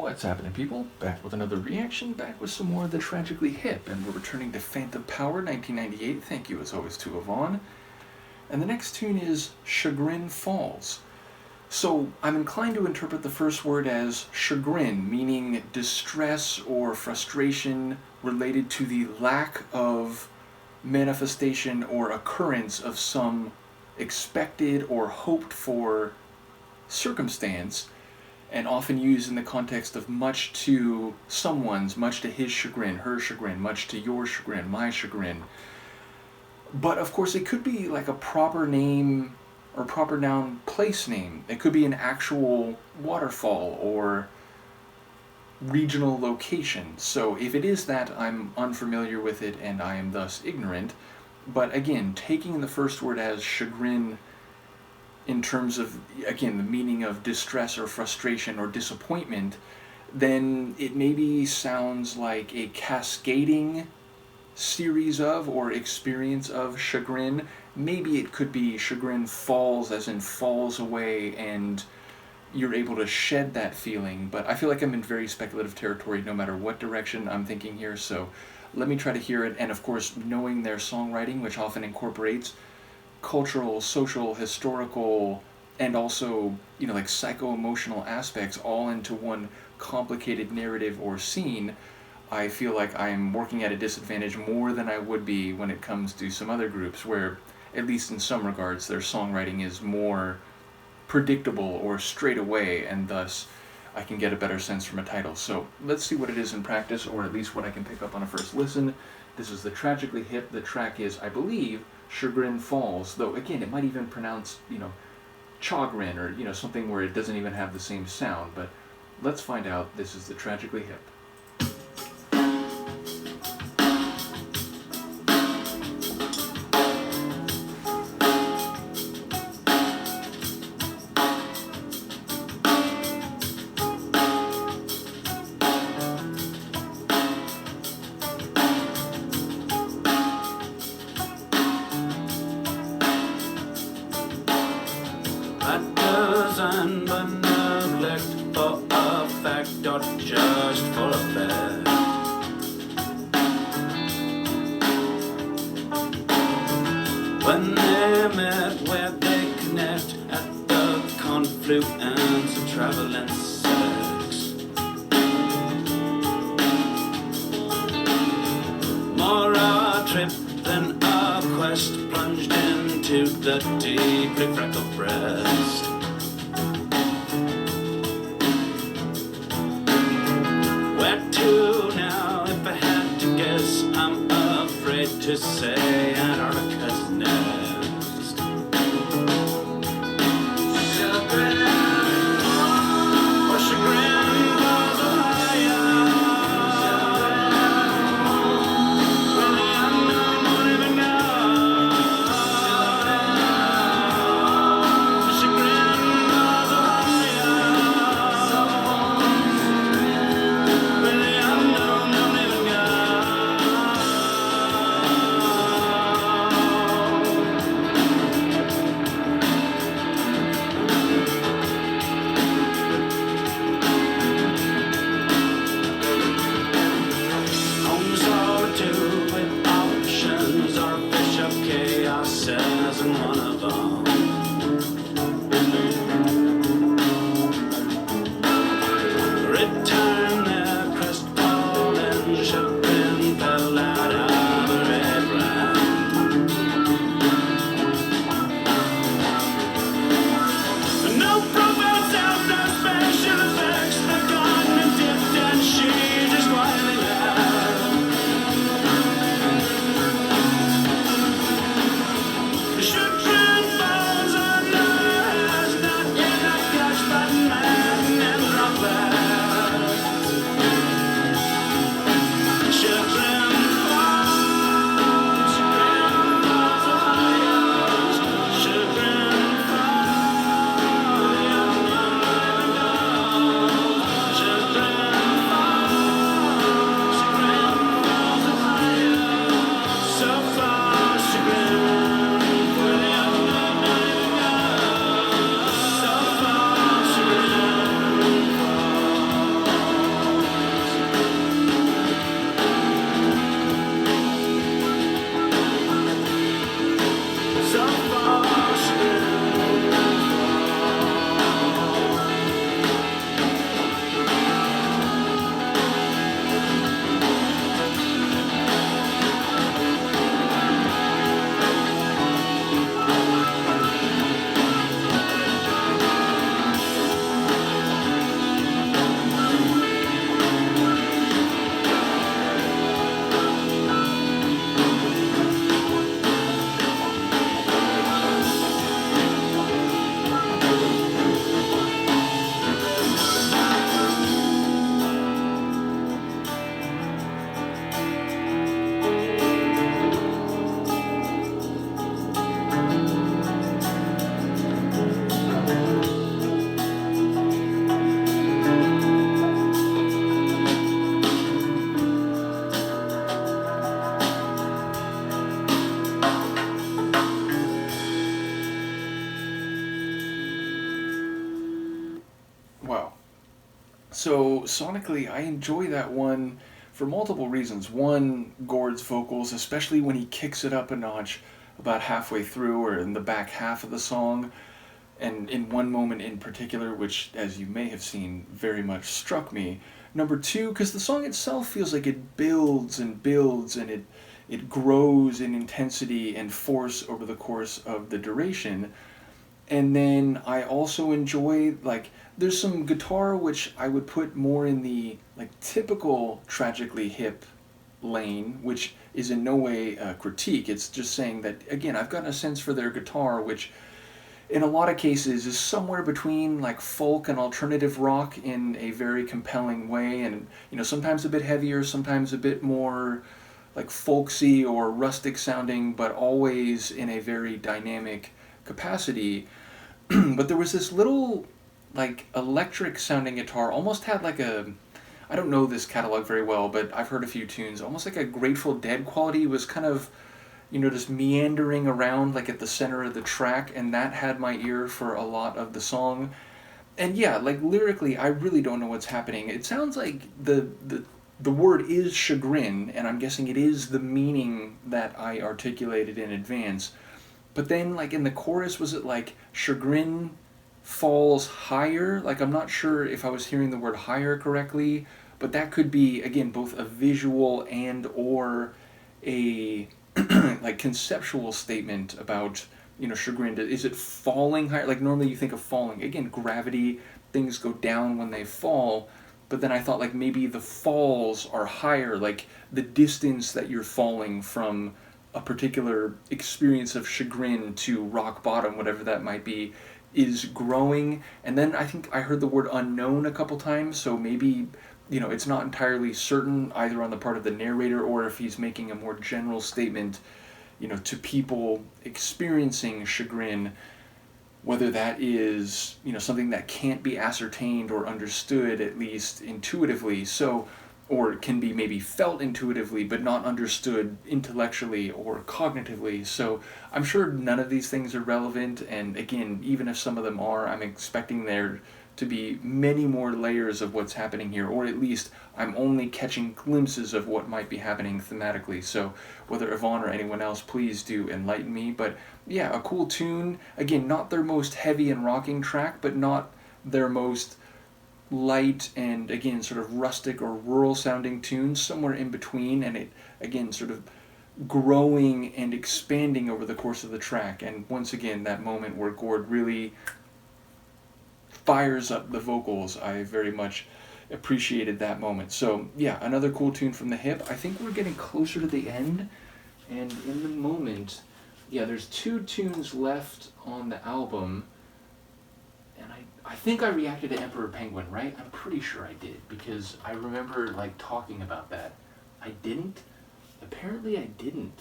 What's happening, people? Back with another reaction, back with some more of the Tragically Hip, and we're returning to Phantom Power 1998. Thank you, as always, to Yvonne. And the next tune is Chagrin Falls. So I'm inclined to interpret the first word as chagrin, meaning distress or frustration related to the lack of manifestation or occurrence of some expected or hoped for circumstance, and often used in the context of much to someone's, much to his chagrin, her chagrin, much to your chagrin, my chagrin. But of course it could be like a proper name or proper noun place name. It could be an actual waterfall or regional location. So if it is that, I'm unfamiliar with it and I am thus ignorant. But again, taking the first word as chagrin in terms of, again, the meaning of distress or frustration or disappointment, then it maybe sounds like a cascading series of or experience of chagrin. Maybe it could be chagrin falls, as in falls away, and you're able to shed that feeling. But I feel like I'm in very speculative territory no matter what direction I'm thinking here, so let me try to hear it. And of course, knowing their songwriting, which often incorporates cultural, social, historical, and also, like psycho-emotional aspects all into one complicated narrative or scene, I feel like I'm working at a disadvantage more than I would be when it comes to some other groups where, at least in some regards, their songwriting is more predictable or straight away, and thus I can get a better sense from a title. So let's see what it is in practice, or at least what I can pick up on a first listen. This is the Tragically Hip. The track is, I believe, Chagrin Falls, though again it might even pronounce, Chagrin, or something where it doesn't even have the same sound, but let's find out. This is the Tragically Hip. And by neglect for a fact or just for effect. When they met, where they connect at the confluence of travel and sex. More a trip than a quest, plunged into the deeply freckled breast. Where to now, if I had to guess? I'm afraid to say Antarctica's next. Chagrin, or chagrin was Ohio. Where the unknown won't even know. Chagrin was Ohio. Where the unknown don't even go. So sonically, I enjoy that one for multiple reasons. One, Gord's vocals, especially when he kicks it up a notch about halfway through or in the back half of the song, and in one moment in particular, which, as you may have seen, very much struck me. Number two, because the song itself feels like it builds and builds, and it grows in intensity and force over the course of the duration. And then I also enjoy, like, there's some guitar which I would put more in the like typical Tragically Hip lane, which is in no way a critique. It's just saying that, again, I've gotten a sense for their guitar, which in a lot of cases is somewhere between like folk and alternative rock in a very compelling way, and sometimes a bit heavier, sometimes a bit more like folksy or rustic sounding, but always in a very dynamic capacity. But there was this little like electric sounding guitar, almost had like a, I don't know this catalog very well, but I've heard a few tunes, almost like a Grateful Dead quality. It was kind of, just meandering around like at the center of the track, and that had my ear for a lot of the song. And yeah, like lyrically, I really don't know what's happening. It sounds like the word is chagrin, and I'm guessing it is the meaning that I articulated in advance. But then, like in the chorus, was it like chagrin falls higher? Like I'm not sure if I was hearing the word higher correctly, but that could be again both a visual and or a like conceptual statement about chagrin. Is it falling higher? Like normally you think of falling, again, gravity, things go down when they fall, but then I thought like maybe the falls are higher, like the distance that you're falling from a particular experience of chagrin to rock bottom, whatever that might be, is growing. And then I think I heard the word unknown a couple times, so maybe it's not entirely certain either on the part of the narrator or if he's making a more general statement, to people experiencing chagrin, whether that is, something that can't be ascertained or understood, at least intuitively, so, or can be maybe felt intuitively but not understood intellectually or cognitively. So I'm sure none of these things are relevant, and again, even if some of them are, I'm expecting there to be many more layers of what's happening here, or at least I'm only catching glimpses of what might be happening thematically. So whether Yvonne or anyone else, please do enlighten me. But yeah, a cool tune. Again, not their most heavy and rocking track, but not their most light and, again, sort of rustic or rural sounding tunes, somewhere in between, and it, again, sort of growing and expanding over the course of the track. And once again, that moment where Gord really fires up the vocals, I very much appreciated that moment. So yeah, another cool tune from the Hip. I think we're getting closer to the end, and in the moment, yeah, there's 2 tunes left on the album, and I think I reacted to Emperor Penguin, right? I'm pretty sure I did, because I remember like talking about that. I didn't? Apparently I didn't.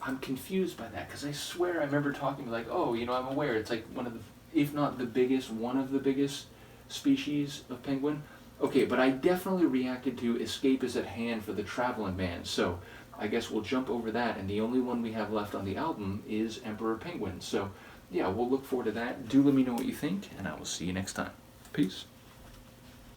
I'm confused by that, because I swear I remember talking like, oh, I'm aware it's like one of the, if not the biggest, one of the biggest species of penguin. Okay, but I definitely reacted to Escape is at Hand for the Traveling Band, so I guess we'll jump over that, and the only one we have left on the album is Emperor Penguin. So yeah, we'll look forward to that. Do let me know what you think, and I will see you next time. Peace.